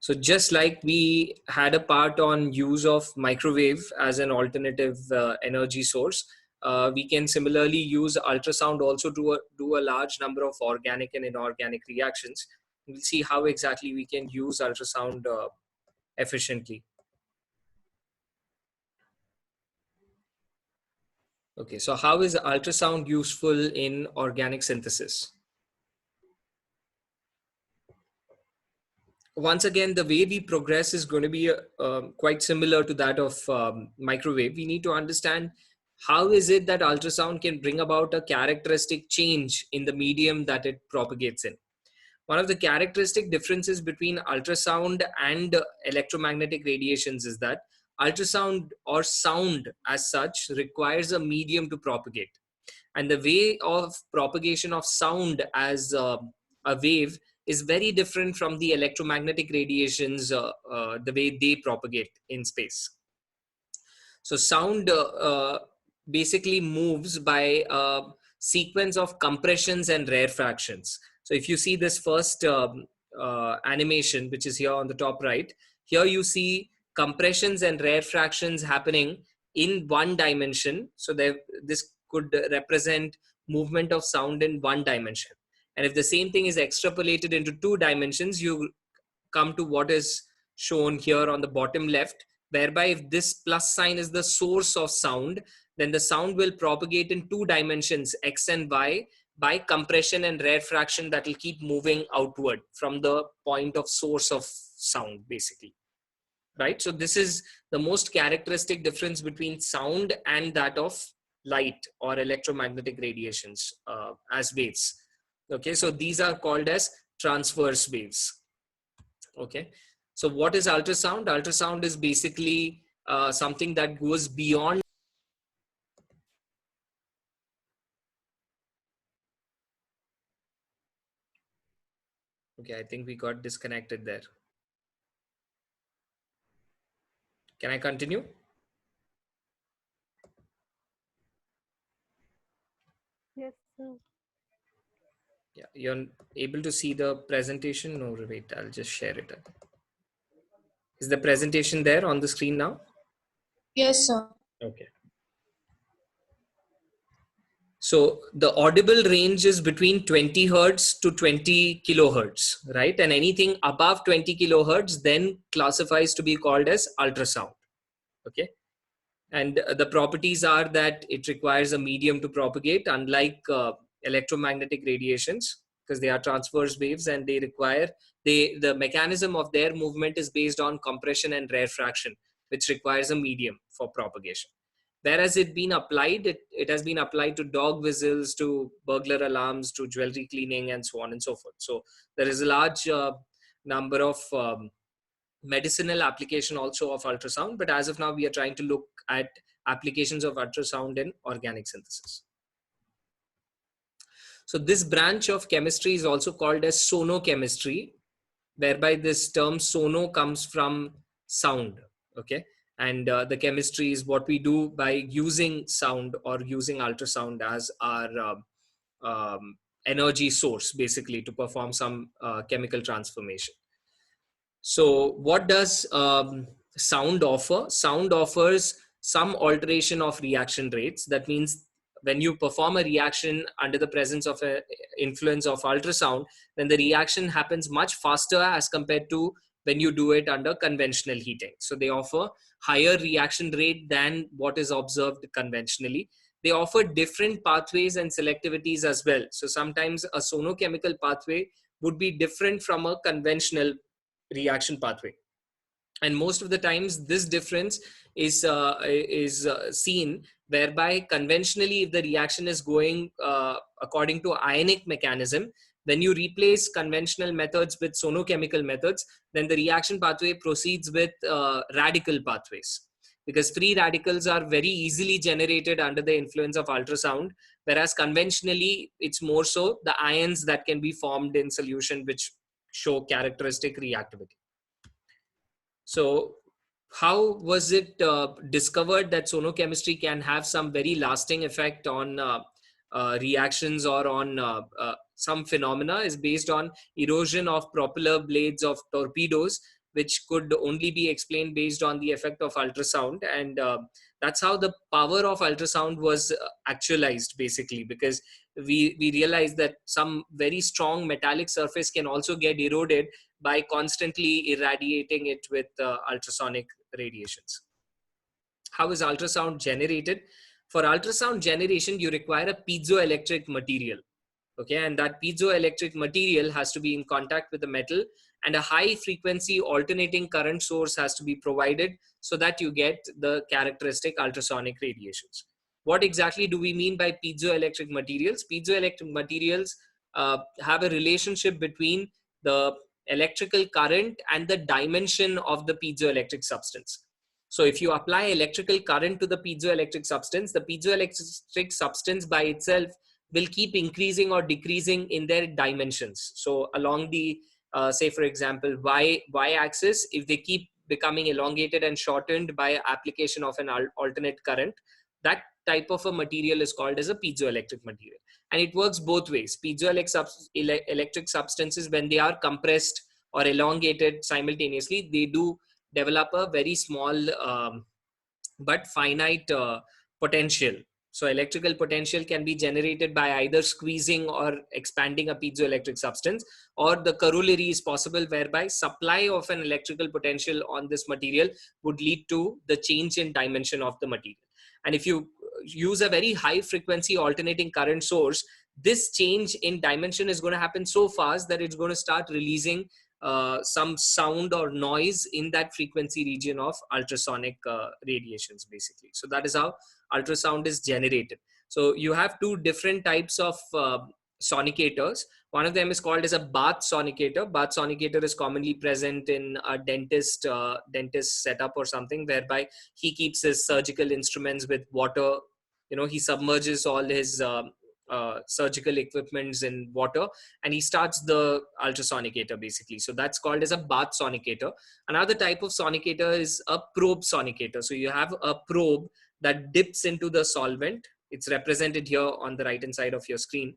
So just like we had a part on use of microwave as an alternative energy source, we can similarly use ultrasound also to do a large number of organic and inorganic reactions. We'll see how exactly we can use ultrasound efficiently. Okay, so how is ultrasound useful in organic synthesis? Once again, the way we progress is going to be quite similar to that of microwave. We need to understand how is it that ultrasound can bring about a characteristic change in the medium that it propagates in. One of the characteristic differences between ultrasound and electromagnetic radiations is that ultrasound or sound as such requires a medium to propagate. And the way of propagation of sound as a wave is very different from the electromagnetic radiations, the way they propagate in space. So sound basically moves by a sequence of compressions and rarefactions. So if you see this first animation, which is here on the top right, here you see compressions and rarefactions happening in one dimension. So this could represent movement of sound in one dimension. And if the same thing is extrapolated into two dimensions, you come to what is shown here on the bottom left, whereby if this plus sign is the source of sound, then the sound will propagate in two dimensions, x and y, by compression and rarefraction that will keep moving outward from the point of source of sound, basically. Right? So this is the most characteristic difference between sound and that of light or electromagnetic radiations as waves. Okay, so these are called as transverse waves. Okay, so what is ultrasound? Ultrasound is basically something that goes beyond. Okay, I think we got disconnected there. Can I continue? Yes, sir. Yeah, you're able to see the presentation? No, wait, I'll just share it. Is the presentation there on the screen now? Yes, sir. Okay. So the audible range is between 20 hertz to 20 kilohertz, right? And anything above 20 kilohertz then classifies to be called as ultrasound. Okay. And the properties are that it requires a medium to propagate, unlike electromagnetic radiations, because they are transverse waves and they require, the mechanism of their movement is based on compression and rarefraction, which requires a medium for propagation. Whereas it been applied, it has been applied to dog whistles, to burglar alarms, to jewelry cleaning, and so on and so forth. So there is a large number of medicinal application also of ultrasound, but as of now we are trying to look at applications of ultrasound in organic synthesis. So this branch of chemistry is also called as Sono Chemistry, whereby this term sono comes from sound. Okay, and the chemistry is what we do by using sound or using ultrasound as our energy source, basically, to perform some chemical transformation. So what does sound offer? Sound offers some alteration of reaction rates. That means when you perform a reaction under the presence of an influence of ultrasound, then the reaction happens much faster as compared to when you do it under conventional heating. So they offer higher reaction rate than what is observed conventionally. They offer different pathways and selectivities as well. So sometimes a sonochemical pathway would be different from a conventional reaction pathway, and most of the times this difference is seen whereby conventionally if the reaction is going according to ionic mechanism, when you replace conventional methods with sonochemical methods, then the reaction pathway proceeds with radical pathways, because free radicals are very easily generated under the influence of ultrasound, whereas conventionally it's more so the ions that can be formed in solution which show characteristic reactivity. So how was it discovered that sonochemistry can have some very lasting effect on reactions or on some phenomena? Is based on erosion of propeller blades of torpedoes, which could only be explained based on the effect of ultrasound. And that's how the power of ultrasound was actualized, basically, because we realized that some very strong metallic surface can also get eroded by constantly irradiating it with ultrasonic radiations. How is ultrasound generated? For ultrasound generation, you require a piezoelectric material. Okay, and that piezoelectric material has to be in contact with the metal, and a high frequency alternating current source has to be provided so that you get the characteristic ultrasonic radiations. What exactly do we mean by piezoelectric materials? Piezoelectric materials have a relationship between the electrical current and the dimension of the piezoelectric substance. So if you apply electrical current to the piezoelectric substance by itself will keep increasing or decreasing in their dimensions. So along the, say for example, y axis, if they keep becoming elongated and shortened by application of an alternate current, that type of a material is called as a piezoelectric material. And it works both ways. Piezoelectric substances, when they are compressed or elongated simultaneously, they do develop a very small but finite potential. So electrical potential can be generated by either squeezing or expanding a piezoelectric substance, or the corollary is possible whereby supply of an electrical potential on this material would lead to the change in dimension of the material. And if you use a very high frequency alternating current source, this change in dimension is going to happen so fast that it's going to start releasing some sound or noise in that frequency region of ultrasonic radiations, basically. So that is how ultrasound is generated. So you have two different types of sonicators. One of them is called as a bath sonicator. Bath sonicator is commonly present in a dentist setup or something, whereby he keeps his surgical instruments with water. He submerges all his surgical equipments in water, and he starts the ultrasonicator, basically. So that's called as a bath sonicator. Another type of sonicator is a probe sonicator. So you have a probe that dips into the solvent. It's represented here on the right hand side of your screen.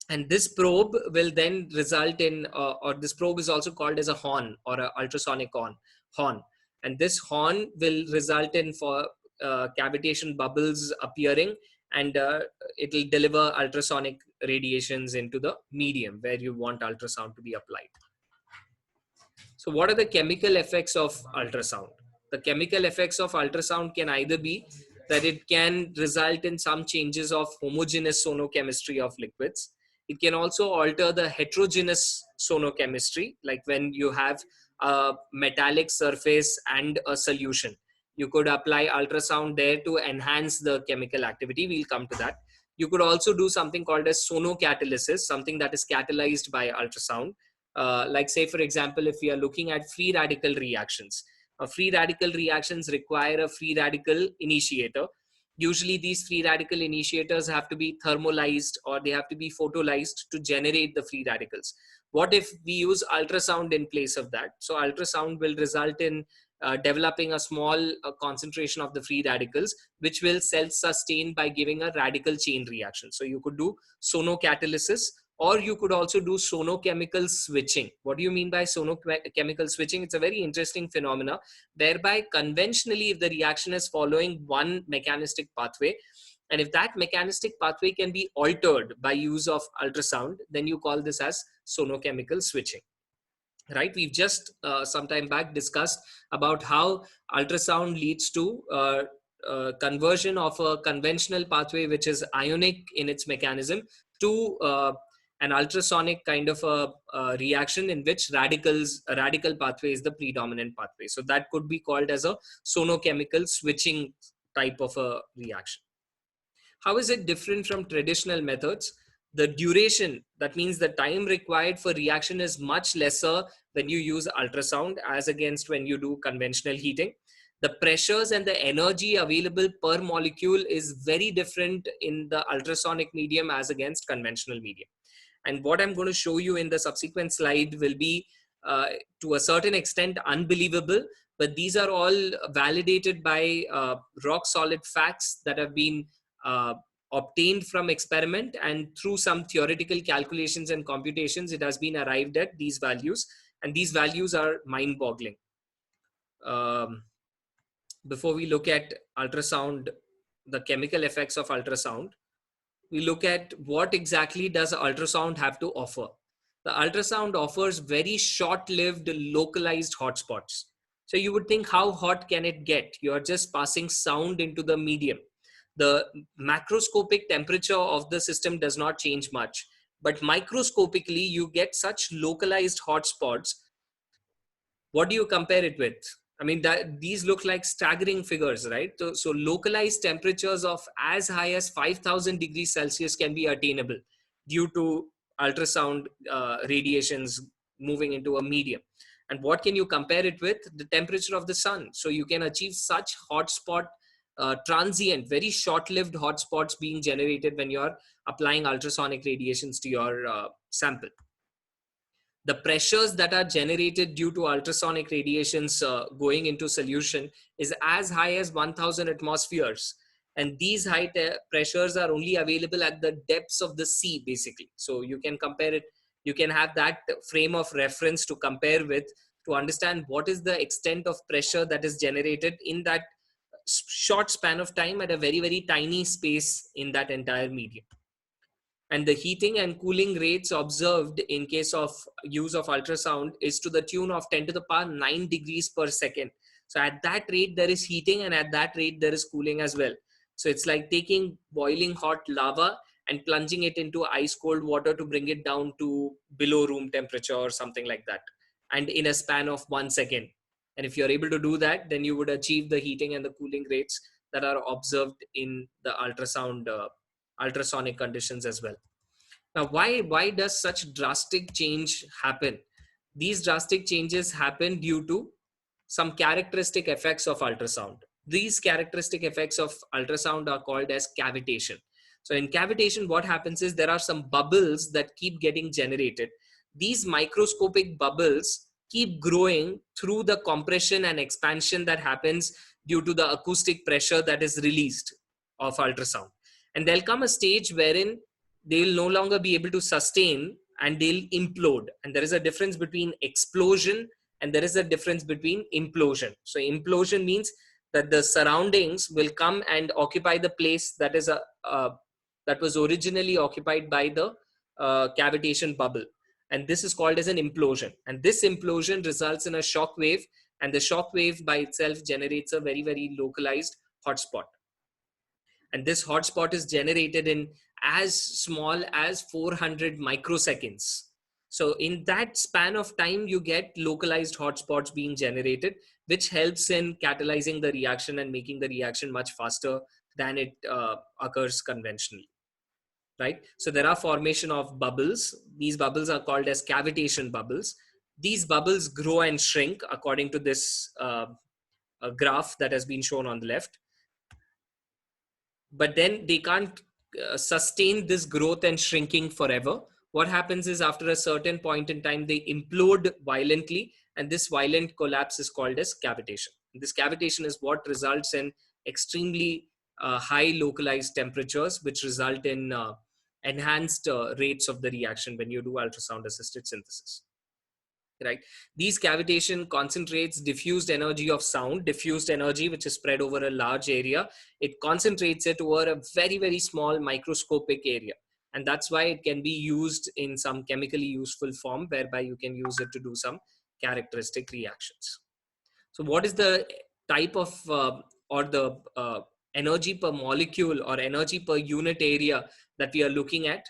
And this probe will then result in, or this probe is also called as a horn or an ultrasonic horn. And this horn will result in for cavitation bubbles appearing, and it will deliver ultrasonic radiations into the medium where you want ultrasound to be applied. So what are the chemical effects of ultrasound? The chemical effects of ultrasound can either be that it can result in some changes of homogeneous sonochemistry of liquids. It can also alter the heterogeneous sonochemistry, like when you have a metallic surface and a solution. You could apply ultrasound there to enhance the chemical activity. We'll come to that. You could also do something called as sonocatalysis, something that is catalyzed by ultrasound. Like say, for example, if we are looking at free radical reactions, free radical reactions require a free radical initiator. Usually these free radical initiators have to be thermolyzed or they have to be photolyzed to generate the free radicals. What if we use ultrasound in place of that? So ultrasound will result in developing a small concentration of the free radicals, which will self-sustain by giving a radical chain reaction. So you could do sonocatalysis, or you could also do sonochemical switching. What do you mean by sonochemical switching? It's a very interesting phenomena, whereby conventionally, if the reaction is following one mechanistic pathway, and if that mechanistic pathway can be altered by use of ultrasound, then you call this as sonochemical switching. Right? We've just some time back discussed about how ultrasound leads to conversion of a conventional pathway, which is ionic in its mechanism, to an ultrasonic kind of a reaction in which a radical pathway is the predominant pathway. So that could be called as a sonochemical switching type of a reaction. How is it different from traditional methods? The duration, that means the time required for reaction, is much lesser when you use ultrasound as against when you do conventional heating. The pressures and the energy available per molecule is very different in the ultrasonic medium as against conventional medium. And what I'm going to show you in the subsequent slide will be to a certain extent unbelievable, but these are all validated by rock solid facts that have been obtained from experiment, and through some theoretical calculations and computations, it has been arrived at these values. And these values are mind boggling. Before we look at ultrasound, the chemical effects of ultrasound, we look at what exactly does ultrasound have to offer. The ultrasound offers very short-lived localized hotspots. So you would think, how hot can it get? You're just passing sound into the medium. The macroscopic temperature of the system does not change much, but microscopically you get such localized hotspots. What do you compare it with? I mean, that these look like staggering figures, right? So localized temperatures of as high as 5,000 degrees Celsius can be attainable due to ultrasound radiations moving into a medium. And what can you compare it with? The temperature of the sun. So you can achieve such hotspot, transient, very short-lived hotspots being generated when you're applying ultrasonic radiations to your sample. The pressures that are generated due to ultrasonic radiations going into solution is as high as 1000 atmospheres. And these high pressures are only available at the depths of the sea, basically. So you can compare it, you can have that frame of reference to compare with, to understand what is the extent of pressure that is generated in that short span of time at a very, very tiny space in that entire medium. And the heating and cooling rates observed in case of use of ultrasound is to the tune of 10 to the power 9 degrees per second. So at that rate there is heating, and at that rate there is cooling as well. So it's like taking boiling hot lava and plunging it into ice cold water to bring it down to below room temperature or something like that, and in a span of 1 second. And if you're able to do that, then you would achieve the heating and the cooling rates that are observed in the ultrasound ultrasonic conditions as well. Now, why does such drastic change happen? These drastic changes happen due to some characteristic effects of ultrasound. These characteristic effects of ultrasound are called as cavitation. So in cavitation, what happens is there are some bubbles that keep getting generated. These microscopic bubbles keep growing through the compression and expansion that happens due to the acoustic pressure that is released of ultrasound. And there'll come a stage wherein they'll no longer be able to sustain and they'll implode. And there is a difference between explosion and there is a difference between implosion. So implosion means that the surroundings will come and occupy the place that is that was originally occupied by the cavitation bubble. And this is called as an implosion. And this implosion results in a shock wave, and the shock wave by itself generates a very, very localized hotspot. And this hotspot is generated in as small as 400 microseconds. So in that span of time, you get localized hotspots being generated, which helps in catalyzing the reaction and making the reaction much faster than it occurs conventionally. Right? So there are formation of bubbles. These bubbles are called as cavitation bubbles. These bubbles grow and shrink according to this graph that has been shown on the left. But then they can't sustain this growth and shrinking forever. What happens is after a certain point in time, they implode violently, and this violent collapse is called as cavitation. This cavitation is what results in extremely high localized temperatures, which result in enhanced rates of the reaction when you do ultrasound assisted synthesis. Right? These cavitation concentrates diffused energy of sound, diffused energy which is spread over a large area. It concentrates it over a very, very small microscopic area. And that's why it can be used in some chemically useful form, whereby you can use it to do some characteristic reactions. So what is the type of or the energy per molecule or energy per unit area that we are looking at?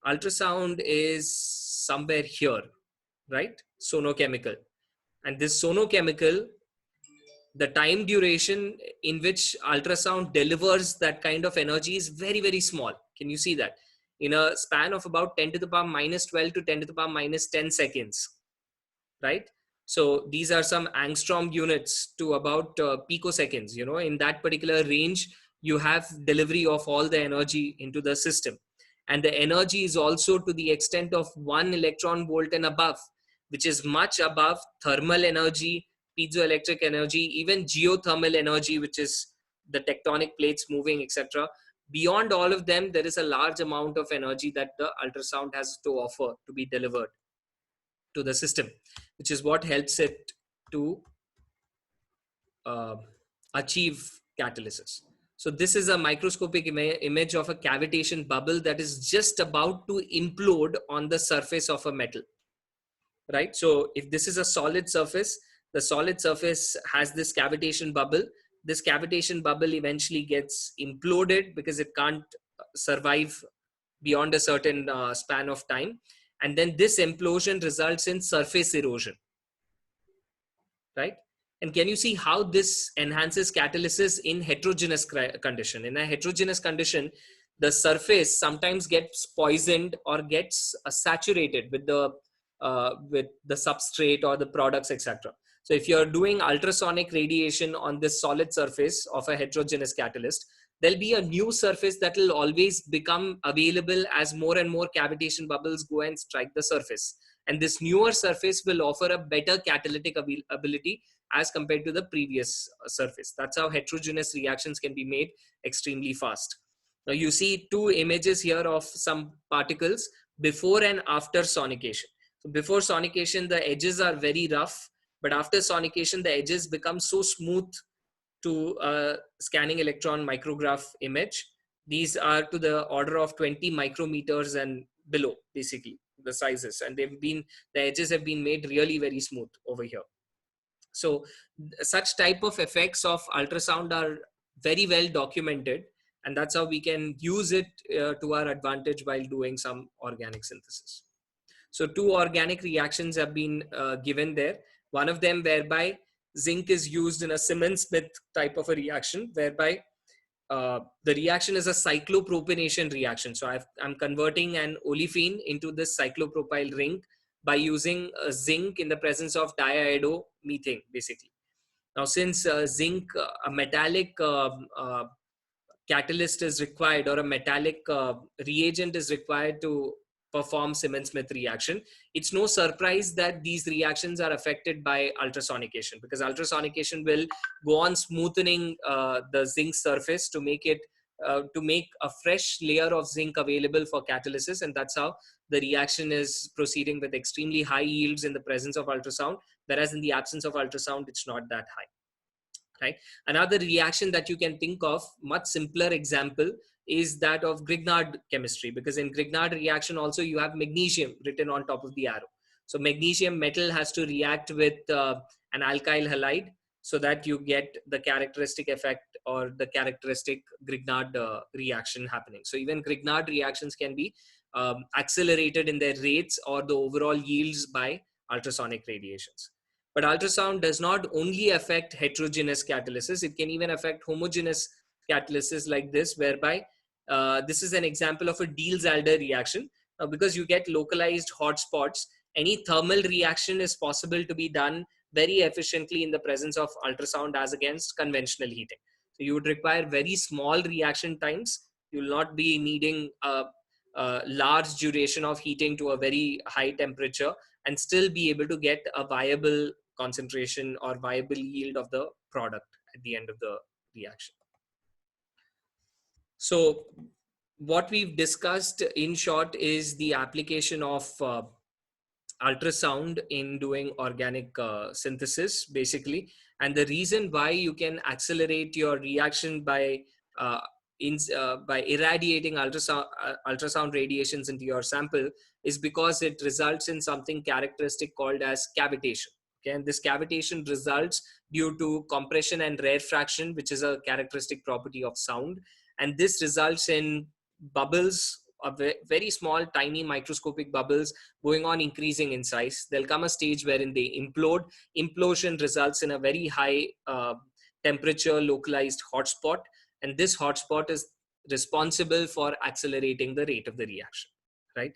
Ultrasound is somewhere here, right? Sono chemical. And this sono chemical, the time duration in which ultrasound delivers that kind of energy is very, very small. Can you see that? In a span of about 10 to the power minus 12 to 10 to the power minus 10 seconds, right? So these are some angstrom units to about picoseconds. You know, in that particular range, you have delivery of all the energy into the system. And the energy is also to the extent of 1 electron volt and above, which is much above thermal energy, piezoelectric energy, even geothermal energy, which is the tectonic plates moving, etc. Beyond all of them, there is a large amount of energy that the ultrasound has to offer to be delivered to the system, which is what helps it to uh, achieve catalysis. So this is a microscopic image of a cavitation bubble that is just about to implode on the surface of a metal, right? So if this is a solid surface, the solid surface has this cavitation bubble. This cavitation bubble eventually gets imploded because it can't survive beyond a certain span of time. And then this implosion results in surface erosion, right? And can you see how this enhances catalysis in heterogeneous condition? In a heterogeneous condition, the surface sometimes gets poisoned or gets saturated with the substrate or the products, etc. So if you're doing ultrasonic radiation on this solid surface of a heterogeneous catalyst, there'll be a new surface that will always become available as more and more cavitation bubbles go and strike the surface. And this newer surface will offer a better catalytic ability as compared to the previous surface. That's how heterogeneous reactions can be made extremely fast. Now you see two images here of some particles before and after sonication. So before sonication, the edges are very rough, but after sonication, the edges become so smooth to a scanning electron micrograph image. These are to the order of 20 micrometers and below, basically, the sizes. And the edges have been made really very smooth over here. So such type of effects of ultrasound are very well documented, and that's how we can use it to our advantage while doing some organic synthesis. So two organic reactions have been given there. One of them whereby zinc is used in a Simmons-Smith type of a reaction, whereby the reaction is a cyclopropionation reaction. So I'm converting an olefin into this cyclopropyl ring by using zinc in the presence of diiodomethane, basically. Now, since zinc, a metallic catalyst is required, or a metallic reagent is required to perform Simmons-Smith reaction, it's no surprise that these reactions are affected by ultrasonication, because ultrasonication will go on smoothening the zinc surface to make it to make a fresh layer of zinc available for catalysis, and that's how the reaction is proceeding with extremely high yields in the presence of ultrasound, whereas in the absence of ultrasound it's not that high. Right. Another reaction that you can think of, much simpler example, is that of Grignard chemistry, because in Grignard reaction also you have magnesium written on top of the arrow. So magnesium metal has to react with an alkyl halide so that you get the characteristic effect or the characteristic Grignard reaction happening. So even Grignard reactions can be accelerated in their rates or the overall yields by ultrasonic radiations. But ultrasound does not only affect heterogeneous catalysis, it can even affect homogeneous catalysis like this, whereby this is an example of a Diels-Alder reaction. Because you get localized hotspots, any thermal reaction is possible to be done very efficiently in the presence of ultrasound as against conventional heating. So you would require very small reaction times. You will not be needing a large duration of heating to a very high temperature and still be able to get a viable concentration or viable yield of the product at the end of the reaction. So what we've discussed in short is the application of ultrasound in doing organic synthesis, basically. And the reason why you can accelerate your reaction by irradiating ultrasound radiations into your sample is because it results in something characteristic called as cavitation. Okay, and this cavitation results due to compression and rarefaction, which is a characteristic property of sound, and this results in bubbles, very small, tiny, microscopic bubbles going on increasing in size. There'll come a stage wherein they implode. Implosion results in a very high temperature localized hotspot, and this hotspot is responsible for accelerating the rate of the reaction, right?